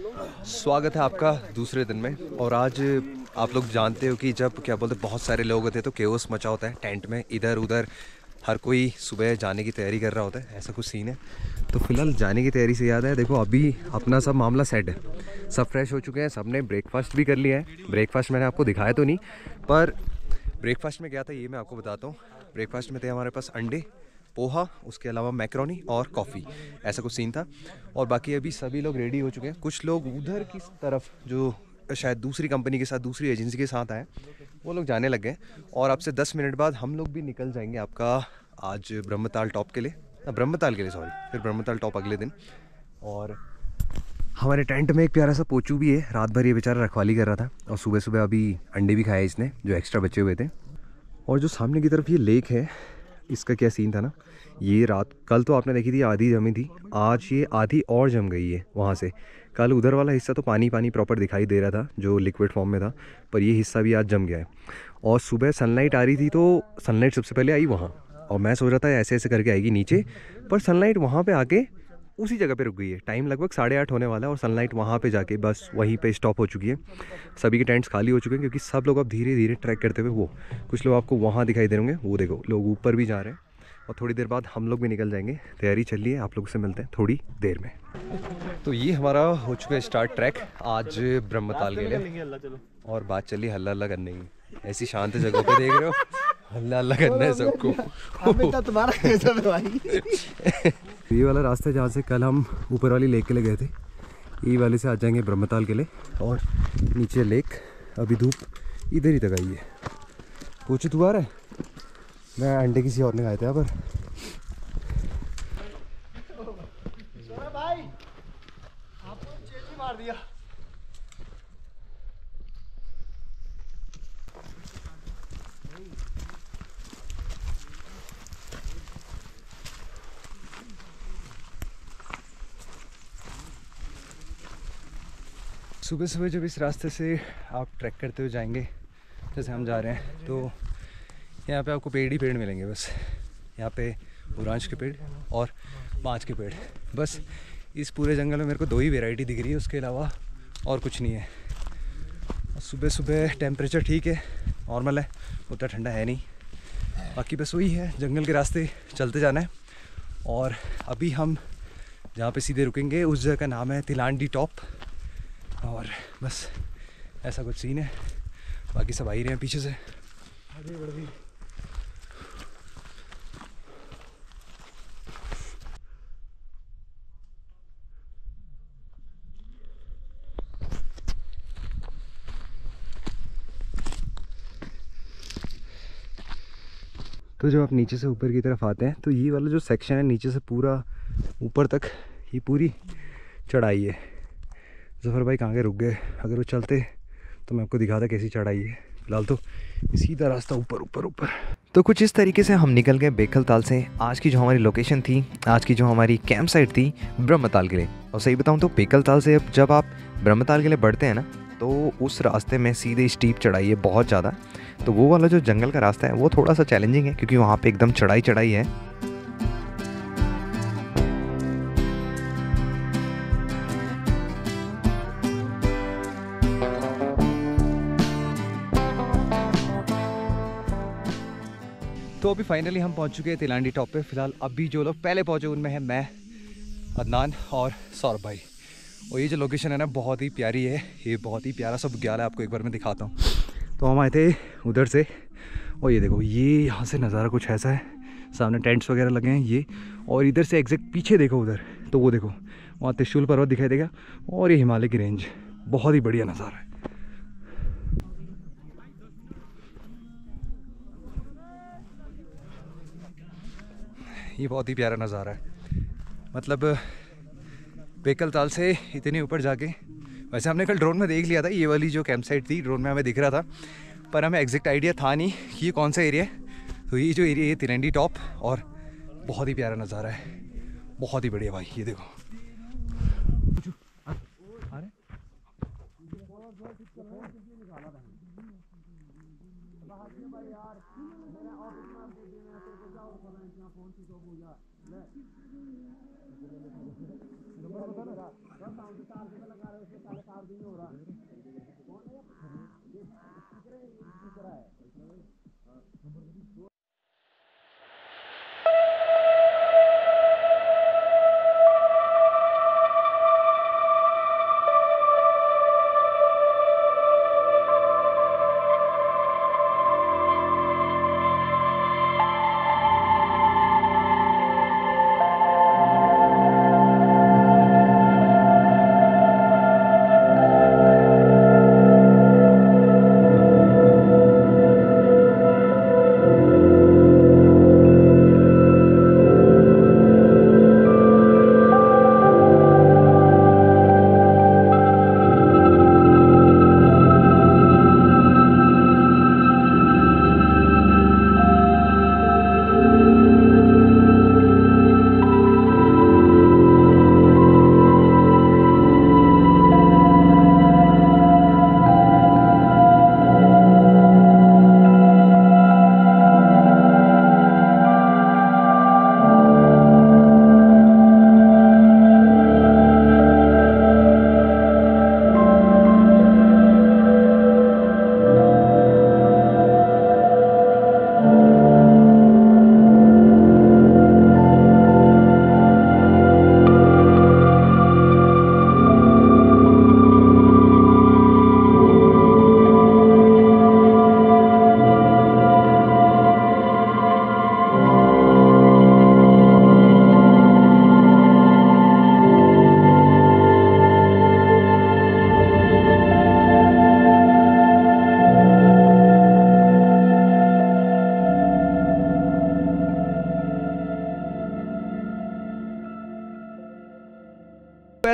स्वागत है आपका दूसरे दिन में। और आज आप लोग जानते हो कि जब क्या बोलते बहुत सारे लोग होते हैं तो केओस मचा होता है टेंट में, इधर उधर हर कोई सुबह जाने की तैयारी कर रहा होता है, ऐसा कुछ सीन है। तो फिलहाल जाने की तैयारी से याद है, देखो अभी अपना सब मामला सेट है, सब फ्रेश हो चुके हैं, सब ने ब्रेकफास्ट भी कर लिया है। ब्रेकफास्ट मैंने आपको दिखाया तो नहीं, पर ब्रेकफास्ट में क्या था ये मैं आपको बताता हूँ। ब्रेकफास्ट में थे हमारे पास अंडे, पोहा, उसके अलावा मैक्रोनी और कॉफ़ी, ऐसा कुछ सीन था। और बाकी अभी सभी लोग रेडी हो चुके हैं। कुछ लोग उधर की तरफ जो शायद दूसरी कंपनी के साथ, दूसरी एजेंसी के साथ आए, वो लोग जाने लग गए। और अब से 10 मिनट बाद हम लोग भी निकल जाएंगे आपका आज ब्रह्मताल टॉप के लिए, ब्रह्मताल के लिए सॉरी, फिर ब्रह्मताल टॉप अगले दिन। और हमारे टेंट में एक प्यारा सा पोचू भी है, रात भर ये बेचारा रखवाली कर रहा था और सुबह सुबह अभी अंडे भी खाए इसने जो एक्स्ट्रा बचे हुए थे। और जो सामने की तरफ ये लेक है, इसका क्या सीन था ना, ये रात कल तो आपने देखी थी आधी जमी थी, आज ये आधी और जम गई है वहाँ से। कल उधर वाला हिस्सा तो पानी पानी प्रॉपर दिखाई दे रहा था जो लिक्विड फॉर्म में था, पर ये हिस्सा भी आज जम गया है। और सुबह सनलाइट आ रही थी तो सनलाइट सबसे पहले आई वहाँ, और मैं सोच रहा था ऐसे ऐसे करके आएगी नीचे, पर सनलाइट वहाँ पे आके उसी जगह पे रुक गई है। टाइम लगभग 8:30 होने वाला है और सनलाइट वहाँ पे जाके बस वहीं पे स्टॉप हो चुकी है। सभी के टेंट्स खाली हो चुके हैं क्योंकि सब लोग अब धीरे धीरे ट्रैक करते हुए, वो कुछ लोग आपको वहाँ दिखाई दे होंगे, वो देखो लोग ऊपर भी जा रहे हैं। और थोड़ी देर बाद हम लोग भी निकल जाएंगे, तैयारी चल रही है, आप लोगों से मिलते हैं थोड़ी देर में। तो ये हमारा हो चुका है स्टार्ट ट्रैक आज ब्रह्मताल के लिए। और बात चली हल्ला हल्ला करने की, ऐसी शांत जगह पे देख रहे हो हल्ला हल्ला करना है सबको। ये वाला रास्ता है जहाँ से कल हम ऊपर वाली लेक के लिए गए थे, ये वाले से आ जाएंगे ब्रह्मताल के लिए। और नीचे लेक, अभी धूप इधर ही तक आई है। पूछो तू आ रहा है? मैं अंडे किसी और ने खाए थे यहाँ पर। भाई आपको चेंज मार दिया। सुबह सुबह जब इस रास्ते से आप ट्रैक करते हुए जाएंगे जैसे हम जा रहे हैं, तो यहाँ पे आपको पेड़ ही पेड़ मिलेंगे बस। यहाँ पे बुरांश के पेड़ और बाँज के पेड़, बस इस पूरे जंगल में मेरे को 2 ही वैरायटी दिख रही है, उसके अलावा और कुछ नहीं है। सुबह सुबह टेम्परेचर ठीक है, नॉर्मल है, उतना ठंडा है नहीं। बाकी बस वही है, जंगल के रास्ते चलते जाना है। और अभी हम जहाँ पे सीधे रुकेंगे उस जगह का नाम है तिलांडी टॉप। और बस ऐसा कुछ सीन है, बाकी सब आ ही रहे हैं पीछे से। तो जब आप नीचे से ऊपर की तरफ आते हैं तो ये वाला जो सेक्शन है नीचे से पूरा ऊपर तक, ये पूरी चढ़ाई है। जफ़र भाई कहाँ के रुक गए, अगर वो चलते तो मैं आपको दिखाता कैसी चढ़ाई है। फिलहाल तो सीधा रास्ता ऊपर ऊपर ऊपर। तो कुछ इस तरीके से हम निकल गए बेखल से। आज की जो हमारी लोकेशन थी, आज की जो हमारी कैंप साइट थी, ब्रह्मताल के लिए। और सही बताऊँ तो बेखल से अब जब आप ब्रह्मताल के लिए बढ़ते हैं ना, तो उस रास्ते में सीधे स्टीप चढ़ाई है बहुत ज़्यादा। तो वो वाला जो जंगल का रास्ता है वो थोड़ा सा चैलेंजिंग है क्योंकि वहाँ पे एकदम चढ़ाई चढ़ाई है। तो अभी फाइनली हम पहुंच चुके हैं तिलांडी टॉप पे। फिलहाल अभी जो लोग पहले पहुंचे उनमें है मैं, अदनान और सौरभ भाई। और ये जो लोकेशन है ना बहुत ही प्यारी है, ये बहुत ही प्यारा सा बुग्याल है, आपको एक बार मैं दिखाता हूँ। तो हम आए थे उधर से, और ये देखो ये यहाँ से नज़ारा कुछ ऐसा है, सामने टेंट्स वगैरह लगे हैं ये। और इधर से एग्जैक्ट पीछे देखो उधर, तो वो देखो वहाँ त्रिशूल पर्वत दिखाई देगा और ये हिमालय की रेंज। बहुत ही बढ़िया नज़ारा है। ये बहुत ही प्यारा नज़ारा है, मतलब बेकलताल से इतने ऊपर जाके। वैसे हमने कल ड्रोन में देख लिया था, ये वाली जो कैंप साइट थी ड्रोन में हमें दिख रहा था, पर हमें एग्जैक्ट आइडिया था नहीं कि ये कौन सा एरिया है। तो ये जो एरिया है तिलंडी टॉप, और बहुत ही प्यारा नज़ारा है, बहुत ही बढ़िया भाई। ये देखो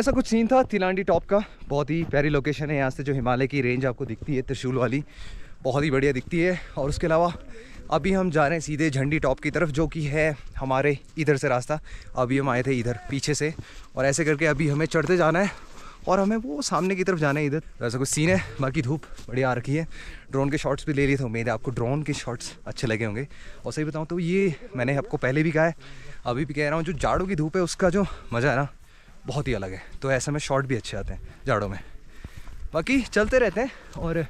ऐसा कुछ सीन था तिलांडी टॉप का। बहुत ही प्यारी लोकेशन है, यहाँ से जो हिमालय की रेंज आपको दिखती है त्रिशूल वाली, बहुत ही बढ़िया दिखती है। और उसके अलावा अभी हम जा रहे हैं सीधे झंडी टॉप की तरफ, जो कि है हमारे इधर से रास्ता। अभी हम आए थे इधर पीछे से, और ऐसे करके अभी हमें चढ़ते जाना है और हमें वो सामने की तरफ जाना है इधर। तो ऐसा कुछ सीन है। बाकी धूप बढ़िया आ रखी है। ड्रोन के शॉट्स भी ले लिए थे, उम्मीद है आपको ड्रोन के शॉट्स अच्छे लगे होंगे। और सही बताऊँ तो ये मैंने आपको पहले भी कहा है, अभी भी कह रहा हूँ, जो जाड़ों की धूप है उसका जो मज़ा है ना बहुत ही अलग है। तो ऐसे में शॉट भी अच्छे आते हैं जाड़ों में। बाकी चलते रहते हैं और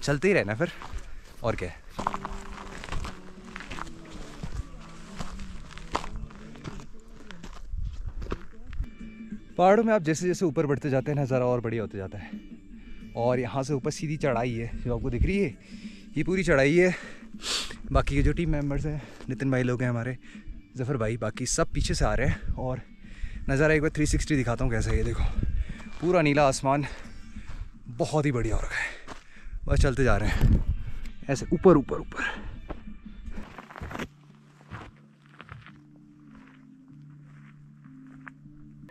चलते ही रहना फिर, और क्या है। पहाड़ों में आप जैसे जैसे ऊपर बढ़ते जाते हैं नज़ारा और बढ़िया होते जाता है। और यहाँ से ऊपर सीधी चढ़ाई है जो आपको दिख रही है, ये पूरी चढ़ाई है। बाकी के जो टीम मेंबर्स हैं, नितिन भाई लोग हैं हमारे, जफ़र भाई, बाकी सब पीछे से आ रहे हैं। और नज़ारा एक बार 360 दिखाता हूँ कैसा है। ये देखो पूरा नीला आसमान, बहुत ही बढ़िया हो रखा है। बस चलते जा रहे हैं ऐसे ऊपर ऊपर ऊपर।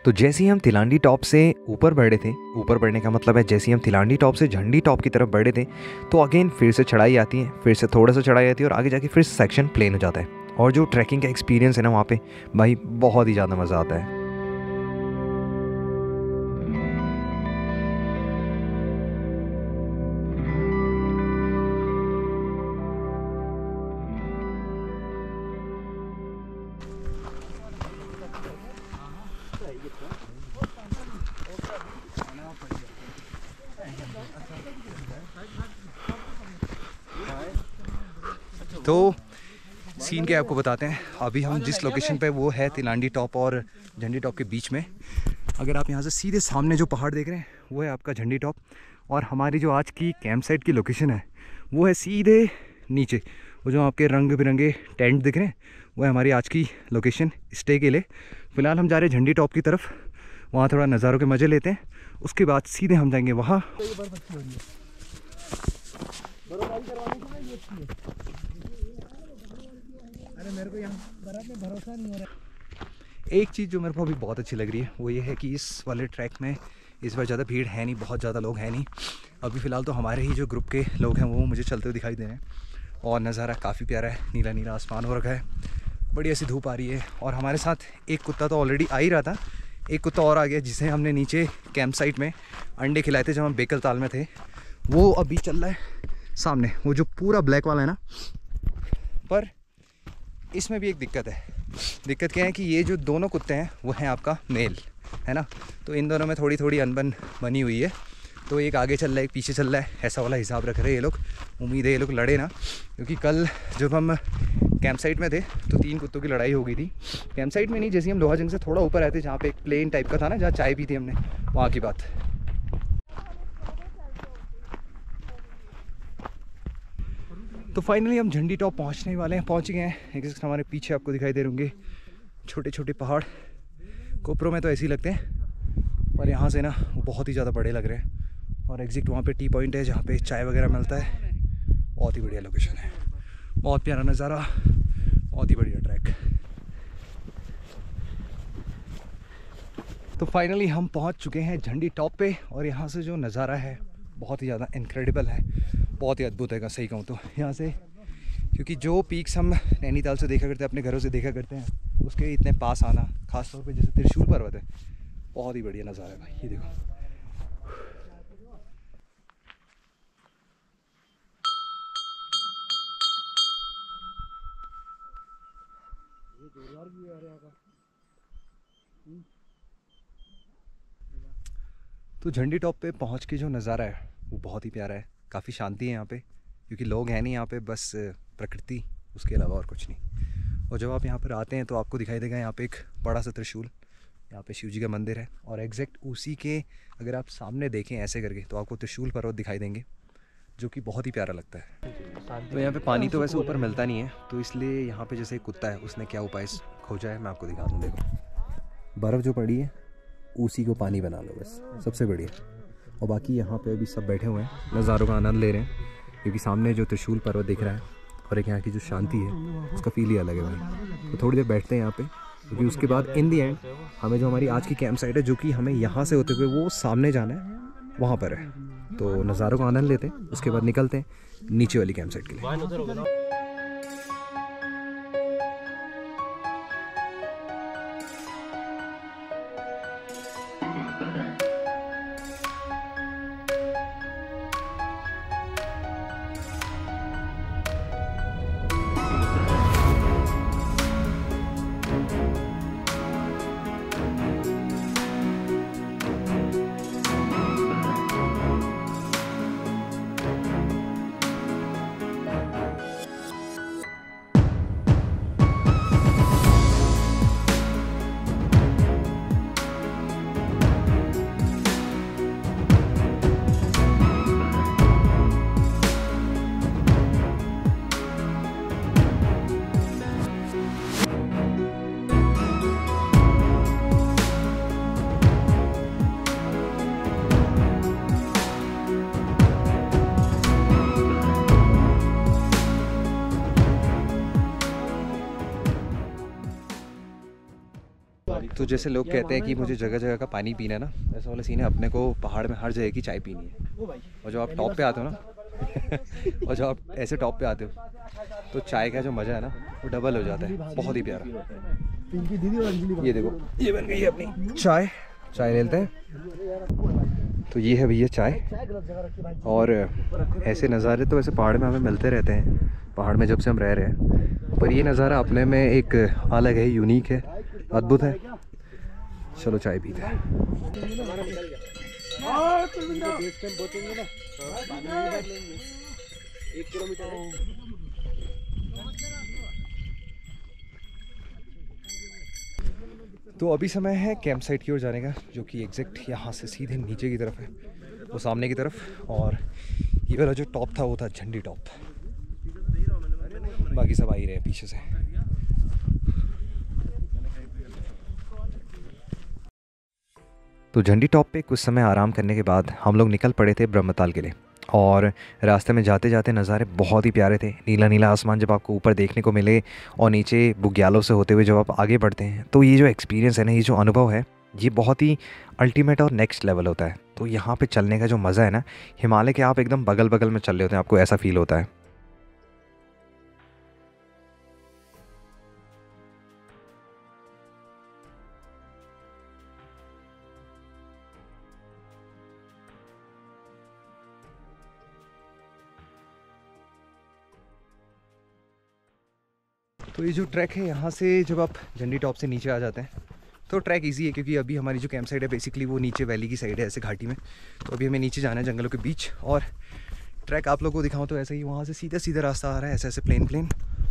तो जैसे ही हम तिलांडी टॉप से ऊपर बढ़े थे, ऊपर बढ़ने का मतलब है जैसे ही हम तिलांडी टॉप से झंडी टॉप की तरफ बढ़े थे, तो अगेन फिर से चढ़ाई आती है, फिर से थोड़ा सा चढ़ाई आती है और आगे जाके फिर सेक्शन प्लेन हो जाता है। और जो ट्रैकिंग का एक्सपीरियंस है ना वहाँ पे भाई बहुत ही ज़्यादा मज़ा आता है। तो सीन क्या आपको बताते हैं। अभी हम जिस लोकेशन पे वो है तिलांडी टॉप और झंडी टॉप के बीच में। अगर आप यहाँ से सीधे सामने जो पहाड़ देख रहे हैं वो है आपका झंडी टॉप, और हमारी जो आज की कैंप साइट की लोकेशन है वो है सीधे नीचे। वो जो आपके रंग बिरंगे टेंट दिख रहे हैं वो है हमारी आज की लोकेशन स्टे के लिए। फ़िलहाल हम जा रहे हैं झंडी टॉप की तरफ, वहाँ थोड़ा नज़ारों के मज़े लेते हैं। उसके बाद सीधे हम जाएंगे वहाँ। अरे मेरे को यहाँ बर्फ में भरोसा नहीं हो रहा। एक चीज़ जो मेरे को अभी बहुत अच्छी लग रही है वो ये है कि इस वाले ट्रैक में इस बार ज़्यादा भीड़ है नहीं, बहुत ज़्यादा लोग हैं नहीं। अभी फ़िलहाल तो हमारे ही जो ग्रुप के लोग हैं वो मुझे चलते हुए दिखाई दे रहे हैं। और नज़ारा काफ़ी प्यारा है, नीला नीला आसमान हो रखा है, बढ़िया सी धूप आ रही है। और हमारे साथ एक कुत्ता तो ऑलरेडी आ ही रहा था, एक कुत्ता और आ गया जिसे हमने नीचे कैंप साइट में अंडे खिलाए थे जब हम बेकल ताल में थे। वो अभी चल रहा है सामने, वो जो पूरा ब्लैक वाला है ना। पर इसमें भी एक दिक्कत है। दिक्कत क्या है कि ये जो दोनों कुत्ते हैं वो हैं आपका मेल, है ना। तो इन दोनों में थोड़ी थोड़ी अनबन बनी हुई है। तो एक आगे चल रहा है एक पीछे चल रहा है, ऐसा वाला हिसाब रख रहे हैं ये लोग। उम्मीद है ये लोग लड़े ना, क्योंकि कल जब हम कैंप साइट में थे तो 3 कुत्तों की लड़ाई हो गई थी। कैंप साइट में नहीं, जैसे हम लोहा जंग से थोड़ा ऊपर आए थे जहाँ पे एक प्लेन टाइप का था ना, जहाँ चाय पी थी हमने, वहाँ की बात। तो फाइनली हम झंडी टॉप पहुंचने वाले हैं, पहुंच गए हैं। एक हमारे पीछे आपको दिखाई दे होंगे छोटे छोटे पहाड़। कोपरों में तो ऐसे ही लगते हैं, पर यहाँ से ना वो बहुत ही ज़्यादा बड़े लग रहे हैं। और एग्जैक्ट वहाँ पे टी पॉइंट है जहाँ पे चाय वगैरह मिलता है। बहुत ही बढ़िया लोकेशन है, बहुत प्यारा नज़ारा, बहुत ही बढ़िया ट्रैक। तो फाइनली हम पहुँच चुके हैं झंडी टॉप पे, और यहाँ से जो नज़ारा है बहुत ही ज़्यादा इनक्रेडिबल है, बहुत ही अद्भुत है सही कहूँ तो यहाँ से। क्योंकि जो पीक्स हम नैनीताल से देखा करते हैं, अपने घरों से देखा करते हैं, उसके इतने पास आना, खासतौर पे जैसे त्रिशूल पर्वत है, बहुत ही बढ़िया नज़ारा है भाई। ये देखो तो झंडी टॉप पे पहुँच के जो नज़ारा है वो बहुत ही प्यारा है। काफ़ी शांति है यहाँ पे, क्योंकि लोग हैं नहीं यहाँ पे, बस प्रकृति, उसके अलावा और कुछ नहीं। और जब आप यहाँ पर आते हैं तो आपको दिखाई देगा यहाँ पे एक बड़ा सा त्रिशूल, यहाँ पे शिव जी का मंदिर है। और एग्जैक्ट उसी के अगर आप सामने देखें ऐसे करके तो आपको त्रिशूल पर्वत दिखाई देंगे, जो कि बहुत ही प्यारा लगता है। तो यहाँ पे पानी तो वैसे ऊपर मिलता नहीं है, तो इसलिए यहाँ पे जैसे एक कुत्ता है उसने क्या उपाय खोजा है मैं आपको दिखा दूँ। देखो बर्फ़ जो पड़ी है उसी को पानी बना लो, बस सबसे बढ़िया। और बाकी यहाँ पे अभी सब बैठे हुए हैं, नज़ारों का आनंद ले रहे हैं, क्योंकि सामने जो त्रिशूल पर्वत दिख रहा है और एक यहाँ की जो शांति है उसका फील ही अलग है भाई। तो थोड़ी देर बैठते हैं यहाँ पे क्योंकि उसके बाद इन दी एंड हमें जो हमारी आज की कैंप साइट है, जो कि हमें यहाँ से होते हुए वो सामने जाना है, वहाँ पर है। तो नज़ारों का आनंद लेते हैं, उसके बाद निकलते हैं नीचे वाली कैंप साइट के लिए। तो जैसे लोग कहते हैं कि मुझे जगह जगह का पानी पीना है ना, ऐसा वाला सीन है। अपने को पहाड़ में हर जगह की चाय पीनी है। और जब आप टॉप पे आते हो ना और जब आप ऐसे टॉप पे आते हो तो चाय का जो मज़ा है ना वो डबल हो जाता है, बहुत ही प्यारा। ये देखो, ये बन गई है अपनी चाय। चाय ले लेते हैं। तो ये है भैया चाय। और ऐसे नज़ारे तो वैसे पहाड़ में हमें मिलते रहते हैं, पहाड़ में जब से हम रह रहे हैं, पर ये नज़ारा अपने में एक अलग है, यूनिक है, अद्भुत है। चलो चाय पीते हैं। तो अभी समय है कैंप साइट की ओर जाने का, जो कि एग्जैक्ट यहाँ से सीधे नीचे की तरफ है, वो सामने की तरफ। और ये वाला जो टॉप था वो था झंडी टॉप। बाकी सब आ ही रहे हैं पीछे से। तो झंडी टॉप पे कुछ समय आराम करने के बाद हम लोग निकल पड़े थे ब्रह्मताल के लिए। और रास्ते में जाते जाते नज़ारे बहुत ही प्यारे थे। नीला नीला आसमान जब आपको ऊपर देखने को मिले और नीचे बुग्यालों से होते हुए जब आप आगे बढ़ते हैं, तो ये जो एक्सपीरियंस है ना, ये जो अनुभव है, ये बहुत ही अल्टीमेट और नेक्स्ट लेवल होता है। तो यहाँ पे चलने का जो मज़ा है ना, हिमालय के आप एकदम बगल बगल में चल रहे होते हैं, आपको ऐसा फील होता है। तो ये जो ट्रैक है, यहाँ से जब आप झंडी टॉप से नीचे आ जाते हैं तो ट्रैक इजी है, क्योंकि अभी हमारी जो कैंप साइड है बेसिकली वो नीचे वैली की साइड है, ऐसे घाटी में। तो अभी हमें नीचे जाना है जंगलों के बीच। और ट्रैक आप लोगों को दिखाऊं तो ऐसे ही, वहाँ से सीधा सीधा रास्ता आ रहा है, ऐसे ऐसे प्लेन प्लेन,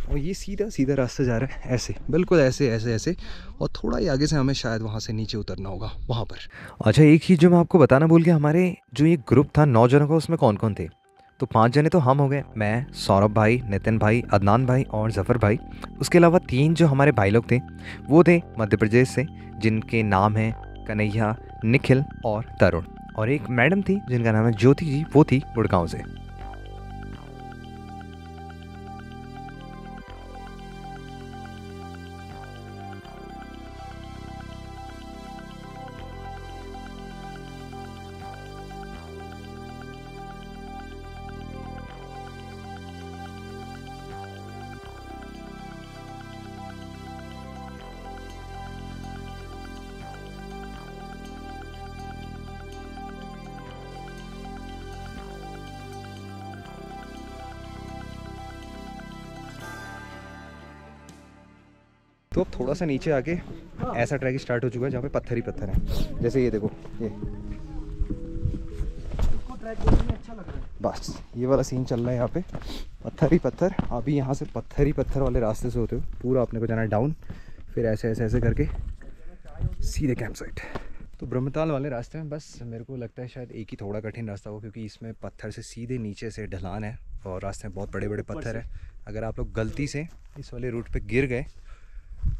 और ये सीधा सीधा रास्ता जा रहा है ऐसे, बिल्कुल ऐसे ऐसे ऐसे। और थोड़ा ही आगे से हमें शायद वहाँ से नीचे उतरना होगा वहाँ पर। अच्छा, एक चीज़ जो मैं आपको बताना भूल गया, हमारे जो ये ग्रुप था 9 जनों का, उसमें कौन कौन थे? तो 5 जने तो हम हो गए, मैं, सौरभ भाई, नितिन भाई, अदनान भाई और ज़फ़र भाई। उसके अलावा 3 जो हमारे भाई लोग थे वो थे मध्य प्रदेश से, जिनके नाम हैं कन्हैया, निखिल और तरुण। और एक मैडम थी जिनका नाम है ज्योति जी, वो थी गुड़गांव से। तो अब थोड़ा सा नीचे आके ऐसा ट्रैक स्टार्ट हो चुका है जहाँ पे पत्थर ही पत्थर हैं। जैसे ये देखो, ये बस ये वाला सीन चल रहा है यहाँ पे, पत्थर ही पत्थर। अभी यहाँ से पत्थर ही पत्थर वाले रास्ते से होते हुए पूरा अपने को जाना है डाउन, फिर ऐसे ऐसे ऐसे करके सीधे कैंप साइट। तो ब्रह्मताल वाले रास्ते में बस मेरे को लगता है शायद एक ही थोड़ा कठिन रास्ता हो, क्योंकि इसमें पत्थर से सीधे नीचे से ढलान है और रास्ते में बहुत बड़े बड़े पत्थर है। अगर आप लोग गलती से इस वाले रूट पे गिर गए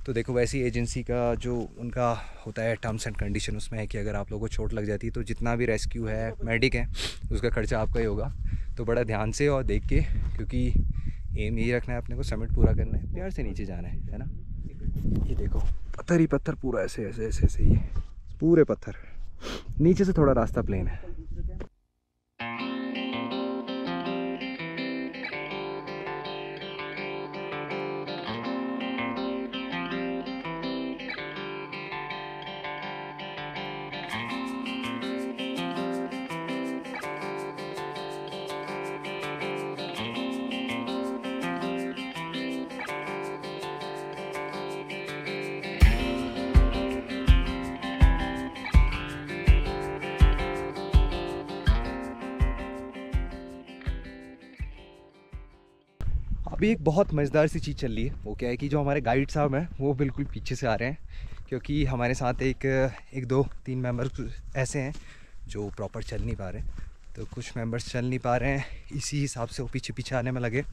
तो देखो, वैसी एजेंसी का जो उनका होता है टर्म्स एंड कंडीशन, उसमें है कि अगर आप लोगों को चोट लग जाती है तो जितना भी रेस्क्यू है, मेडिक है, उसका खर्चा आपका ही होगा। तो बड़ा ध्यान से और देख के, क्योंकि एम यही रखना है अपने को, समिट पूरा करना है, प्यार से नीचे जाना है ना। ये देखो पत्थर ही पत्थर, पूरा ऐसे ऐसे ऐसे ऐसे, ये पूरे पत्थर। नीचे से थोड़ा रास्ता प्लेन है। अभी एक बहुत मज़ेदार सी चीज़ चल रही है। वो क्या है कि जो हमारे गाइड साहब हैं वो बिल्कुल पीछे से आ रहे हैं, क्योंकि हमारे साथ एक दो तीन मेंबर्स ऐसे हैं जो प्रॉपर चल नहीं पा रहे। तो कुछ मेंबर्स चल नहीं पा रहे हैं, इसी हिसाब से वो पीछे पीछे आने में लगे।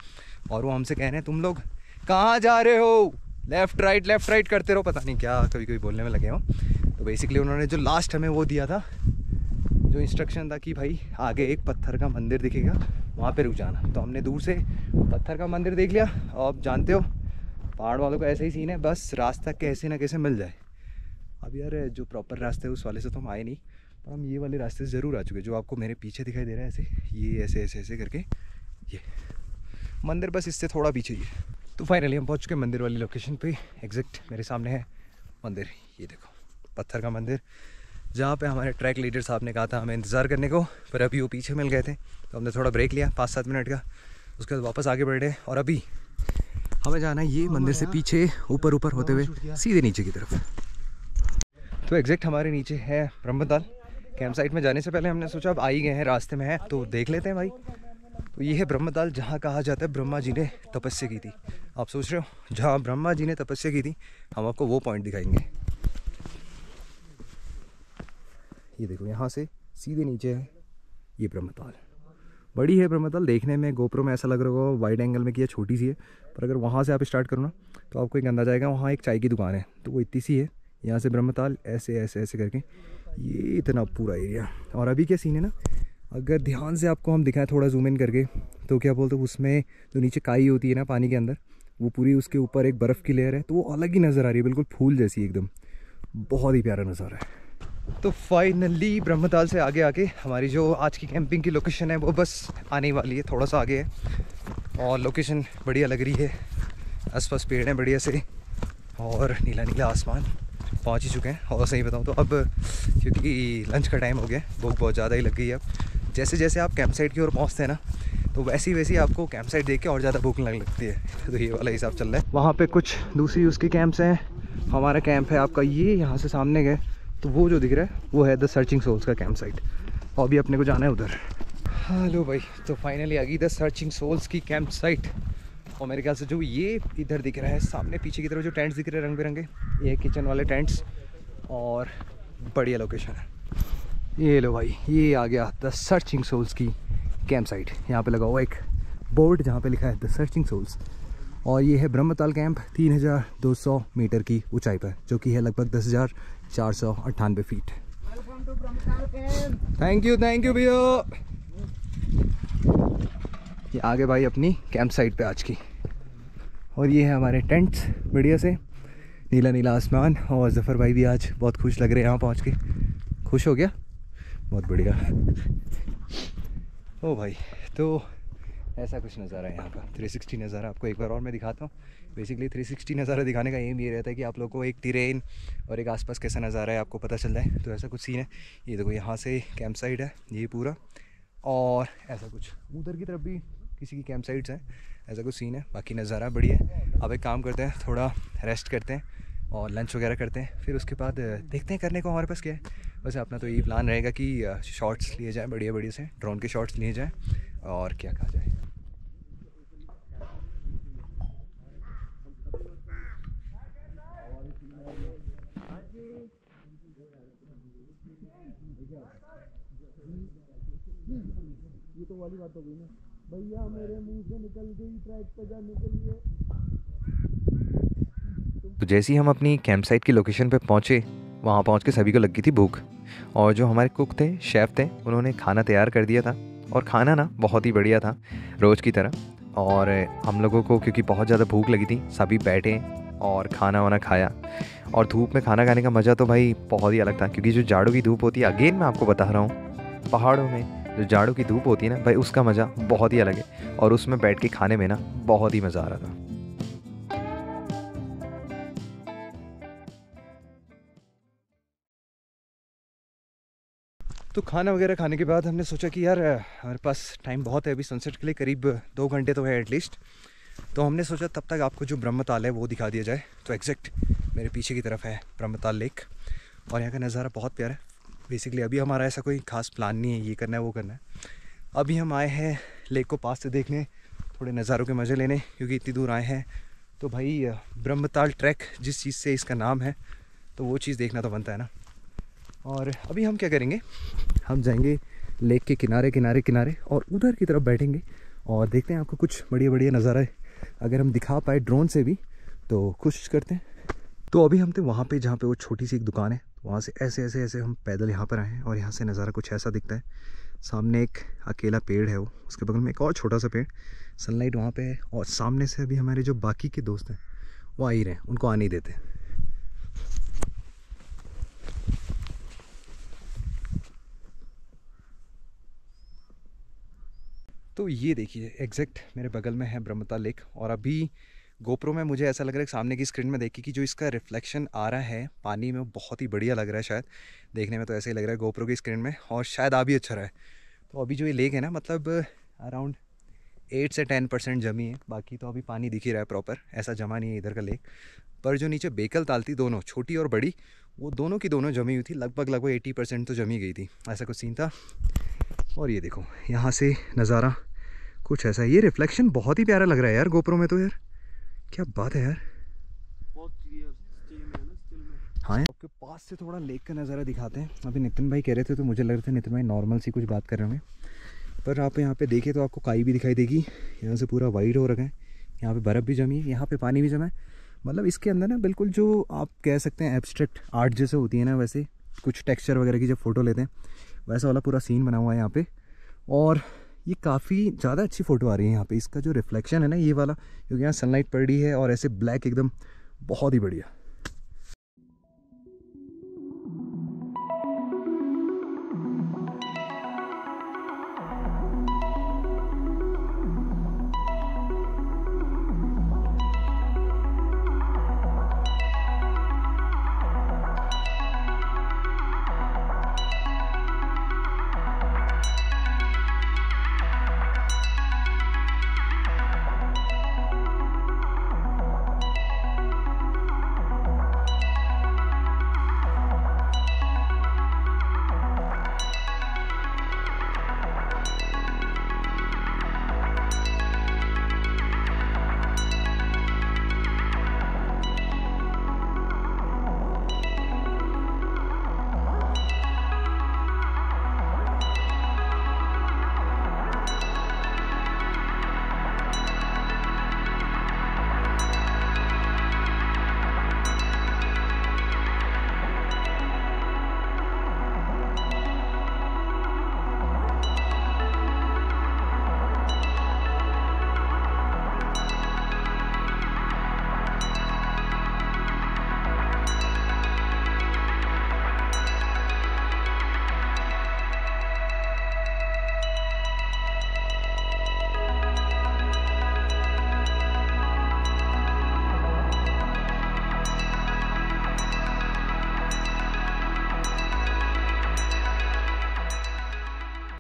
और वो हमसे कह रहे हैं तुम लोग कहाँ जा रहे हो, लेफ़्ट राइट करते रहो, पता नहीं क्या कभी कभी बोलने में लगे हो। तो बेसिकली उन्होंने जो लास्ट हमें वो दिया था, जो इंस्ट्रक्शन था कि भाई आगे एक पत्थर का मंदिर दिखेगा, वहाँ पे रुक जाना। तो हमने दूर से पत्थर का मंदिर देख लिया। और आप जानते हो पहाड़ वालों का ऐसा ही सीन है, बस रास्ता कैसे ना कैसे मिल जाए। अब यार जो प्रॉपर रास्ते है उस वाले से तो हम आए नहीं, पर हम ये वाले रास्ते से ज़रूर आ चुके, जो आपको मेरे पीछे दिखाई दे रहा है ऐसे, ये ऐसे ऐसे ऐसे करके। ये मंदिर बस इससे थोड़ा पीछे ही है। तो फाइनली हम पहुँच चुके मंदिर वाली लोकेशन पे। एग्जैक्ट मेरे सामने है मंदिर, ये देखो पत्थर का मंदिर, जहाँ पे हमारे ट्रैक लीडर साहब ने कहा था हमें इंतज़ार करने को, पर अभी वो पीछे मिल गए थे। तो हमने थोड़ा ब्रेक लिया 5-7 मिनट का, उसके बाद वापस आगे बढ़ रहे। और अभी हमें जाना है ये मंदिर से पीछे ऊपर ऊपर होते हुए सीधे नीचे की तरफ। तो एग्जैक्ट हमारे नीचे है ब्रह्मताल। कैंप साइट में जाने से पहले हमने सोचा अब आ ही गए हैं, रास्ते में है तो देख लेते हैं भाई। तो ये है ब्रह्मताल, जहाँ कहा जाता है ब्रह्मा जी ने तपस्या की थी। आप सोच रहे हो जहाँ ब्रह्मा जी ने तपस्या की थी, हम आपको वो पॉइंट दिखाएंगे। ये देखो यहाँ से सीधे नीचे है ये ब्रह्मताल। बड़ी है ब्रह्मताल, देखने में गोप्रो में ऐसा लग रहा होगा वाइड एंगल में कि ये छोटी सी है, पर अगर वहाँ से आप स्टार्ट करो ना तो आपको एक अंदाजा आएगा। वहाँ एक चाय की दुकान है तो वो इतनी सी है, यहाँ से ब्रह्मताल ऐसे ऐसे ऐसे करके ये इतना पूरा एरिया। और अभी क्या सीन है ना, अगर ध्यान से आपको हम दिखाएं थोड़ा जूम इन करके, तो क्या बोलते हैं उसमें जो नीचे काई होती है ना पानी के अंदर, वो पूरी उसके ऊपर एक बर्फ़ की लेयर है, तो वो अलग ही नज़र आ रही है, बिल्कुल फूल जैसी एकदम। बहुत ही प्यारा नज़ारा है। तो फाइनली ब्रह्मताल से आगे आके हमारी जो आज की कैंपिंग की लोकेशन है वो बस आने वाली है, थोड़ा सा आगे है। और लोकेशन बढ़िया लग रही है, आसपास पेड़ हैं बढ़िया से और नीला नीला आसमान। पहुंच ही चुके हैं। और सही बताऊं तो अब क्योंकि लंच का टाइम हो गया, भूख बहुत ज़्यादा ही लग गई है। अब जैसे जैसे आप कैंप साइट की ओर पहुँचते हैं ना, तो वैसी वैसी आपको कैंप साइट देख के और ज़्यादा भूख लगने लगती है। तो ये वाला हिसाब चल रहा है। वहाँ पे कुछ दूसरी उसके कैंप्स हैं, हमारा कैंप है आपका ये यहाँ से सामने गए तो वो जो दिख रहा है वो है द सर्चिंग सोल्स का कैंप साइट, और अभी अपने को जाना है उधर। हेलो भाई, तो फाइनली आ गई द सर्चिंग सोल्स की कैंप साइट। और मेरे ख्याल से जो ये इधर दिख रहा है सामने पीछे की तरफ जो टेंट्स दिख रहे हैं रंग बिरंगे, ये किचन वाले टेंट्स, और बढ़िया लोकेशन है। ये लो भाई, ये आ गया द सर्चिंग सोल्स की कैंप साइट। यहाँ पे लगा हुआ एक बोर्ड जहाँ पे लिखा है द सर्चिंग सोल्स। और ये है ब्रह्मताल कैंप 3200 मीटर की ऊंचाई पर, जो कि है लगभग 10,498 फीट। थैंक यू भैया। ये आगे भाई अपनी कैंप साइट पे आज की। और ये है हमारे टेंट्स बढ़िया से, नीला नीला आसमान। और जफ़र भाई भी आज बहुत खुश लग रहे हैं यहाँ पहुँच के। खुश हो गया, बहुत बढ़िया। ओ भाई, तो ऐसा कुछ नज़ारा है यहाँ का, 360 नज़ारा आपको एक बार और मैं दिखाता हूँ। बेसिकली 360 नज़ारा दिखाने का एम ये रहता है कि आप लोगों को एक टेरेन और एक आसपास कैसा नज़ारा है आपको पता चल जाए। तो ऐसा कुछ सीन है। ये देखो यहाँ से कैंप साइट है ये पूरा, और ऐसा कुछ उधर की तरफ भी किसी की कैंप साइट्स हैं, ऐसा कुछ सीन है। बाकी नज़ारा बढ़िया है। अब एक काम करते हैं, थोड़ा रेस्ट करते हैं और लंच वगैरह करते हैं, फिर उसके बाद देखते हैं करने को हमारे पास क्या है। वैसे अपना तो यही प्लान रहेगा कि शॉट्स लिए जाएँ बढ़िया बढ़िया से, ड्रोन के शॉट्स लिए जाएँ और क्या कहा जाए। ये तो वाली बात हो गई ना भैया, मेरे मुंह से निकल गई ट्रैक पे जाने के लिए। तो जैसे ही हम अपनी कैंप साइट की लोकेशन पे पहुँचे, वहाँ पहुँच के सभी को लग गई थी भूख। और जो हमारे कुक थे, शेफ़ थे, उन्होंने खाना तैयार कर दिया था। और खाना ना बहुत ही बढ़िया था रोज़ की तरह। और हम लोगों को क्योंकि बहुत ज़्यादा भूख लगी थी, सभी बैठे और खाना वाना खाया। और धूप में खाना खाने का मज़ा तो भाई बहुत ही अलग था, क्योंकि जो जाड़ों की धूप होती है, अगेन मैं आपको बता रहा हूँ, पहाड़ों में जो जाड़ों की धूप होती है ना भाई, उसका मज़ा बहुत ही अलग है। और उसमें बैठ के खाने में ना बहुत ही मज़ा आ रहा था। तो खाना वगैरह खाने के बाद हमने सोचा कि यार हमारे पास टाइम बहुत है अभी सनसेट के लिए, करीब 2 घंटे तो है एटलीस्ट। तो हमने सोचा तब तक आपको जो ब्रह्मताल है वो दिखा दिया जाए। तो एग्जैक्ट मेरे पीछे की तरफ है ब्रह्मताल लेक, और यहाँ का नज़ारा बहुत प्यारा है। बेसिकली अभी हमारा ऐसा कोई खास प्लान नहीं है ये करना है वो करना है। अभी हम आए हैं लेक को पास से देखने, थोड़े नज़ारों के मज़े लेने, क्योंकि इतनी दूर आए हैं तो भाई ब्रह्मताल ट्रैक जिस चीज़ से इसका नाम है तो वो चीज़ देखना तो बनता है ना। और अभी हम क्या करेंगे, हम जाएंगे लेक के किनारे किनारे किनारे और उधर की तरफ बैठेंगे और देखते हैं आपको कुछ बढ़िया बढ़िया नज़ारा अगर हम दिखा पाए ड्रोन से भी तो कोशिश करते हैं। तो अभी हम थे वहाँ पे जहाँ पे वो छोटी सी एक दुकान है, वहाँ से ऐसे ऐसे ऐसे हम पैदल यहाँ पर आए हैं और यहाँ से नज़ारा कुछ ऐसा दिखता है। सामने एक अकेला पेड़ है, वो उसके बगल में एक और छोटा सा पेड़, सनलाइट वहाँ पे है, और सामने से अभी हमारे जो बाकी के दोस्त हैं वो आ ही रहे हैं, उनको आने ही देते हैं। तो ये देखिए एग्जैक्ट मेरे बगल में है ब्रह्मताल लेक, और अभी गोप्रो में मुझे ऐसा लग रहा है कि सामने की स्क्रीन में देखिए कि जो इसका रिफ्लेक्शन आ रहा है पानी में वो बहुत ही बढ़िया लग रहा है। शायद देखने में तो ऐसे ही लग रहा है गोप्रो की स्क्रीन में, और शायद आ भी अच्छा रहा है। तो अभी जो ये लेक है ना, मतलब अराउंड 8 से 10% जमी है, बाकी तो अभी पानी दिख ही रहा है प्रॉपर, ऐसा जमा नहीं है इधर का लेक। पर जो नीचे बेकल ताल थी, दोनों छोटी और बड़ी, वो दोनों की दोनों जमी हुई थी, लगभग 80% तो जमी गई थी, ऐसा कुछ सीन था। और ये देखो यहाँ से नज़ारा कुछ ऐसा है, ये रिफ्लेक्शन बहुत ही प्यारा लग रहा है यार गोप्रो में, तो यार क्या बात है यार। हाँ आपके पास से थोड़ा लेक का नज़ारा दिखाते हैं। अभी नितिन भाई कह रहे थे तो मुझे लग रहा था नितिन भाई नॉर्मल सी कुछ बात कर रहे होंगे, पर आप यहाँ पे देखें तो आपको काई भी दिखाई देगी। यहाँ से पूरा वाइट हो रखा है, यहाँ पे बर्फ़ भी जमी है, यहाँ पे पानी भी जमा है। मतलब इसके अंदर ना बिल्कुल जो आप कह सकते हैं एब्स्ट्रैक्ट आर्ट जैसे होती है ना, वैसे कुछ टेक्सचर वगैरह की जब फ़ोटो लेते हैं वैसा वाला पूरा सीन बना हुआ है यहाँ पे। और ये काफ़ी ज़्यादा अच्छी फ़ोटो आ रही है यहाँ पे, इसका जो रिफ्लेक्शन है ना ये वाला, क्योंकि यहाँ सनलाइट पड़ रही है और ऐसे ब्लैक एकदम बहुत ही बढ़िया।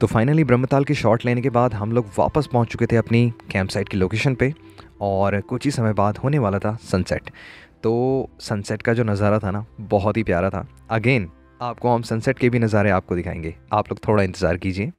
तो फाइनली ब्रह्मताल की शॉट लेने के बाद हम लोग वापस पहुंच चुके थे अपनी कैंप साइट की लोकेशन पे, और कुछ ही समय बाद होने वाला था सनसेट। तो सनसेट का जो नज़ारा था ना बहुत ही प्यारा था। अगेन आपको हम सनसेट के भी नज़ारे आपको दिखाएंगे, आप लोग थोड़ा इंतज़ार कीजिए।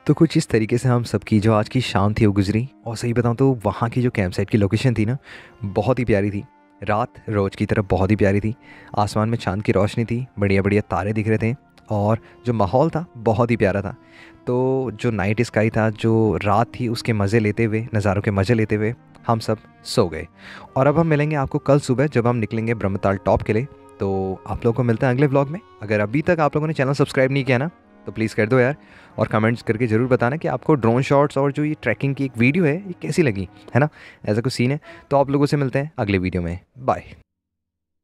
तो कुछ इस तरीके से हम सबकी जो आज की शाम थी वो गुजरी। और सही बताऊँ तो वहाँ की जो कैंप साइट की लोकेशन थी ना, बहुत ही प्यारी थी। रात रोज की तरह बहुत ही प्यारी थी। आसमान में चांद की रोशनी थी, बढ़िया बढ़िया तारे दिख रहे थे, और जो माहौल था बहुत ही प्यारा था। तो जो नाइट स्काई था, जो रात थी, उसके मज़े लेते हुए, नज़ारों के मज़े लेते हुए हम सब सो गए। और अब हम मिलेंगे आपको कल सुबह जब हम निकलेंगे ब्रह्मताल टॉप के लिए। तो आप लोगों को मिलते हैं अगले व्लॉग में। अगर अभी तक आप लोगों ने चैनल सब्सक्राइब नहीं किया ना, तो प्लीज़ कर दो यार। और कमेंट्स करके ज़रूर बताना कि आपको ड्रोन शॉट्स और जो ये ट्रैकिंग की एक वीडियो है ये कैसी लगी, है ना। ऐसा कुछ सीन है। तो आप लोगों से मिलते हैं अगले वीडियो में। बाय।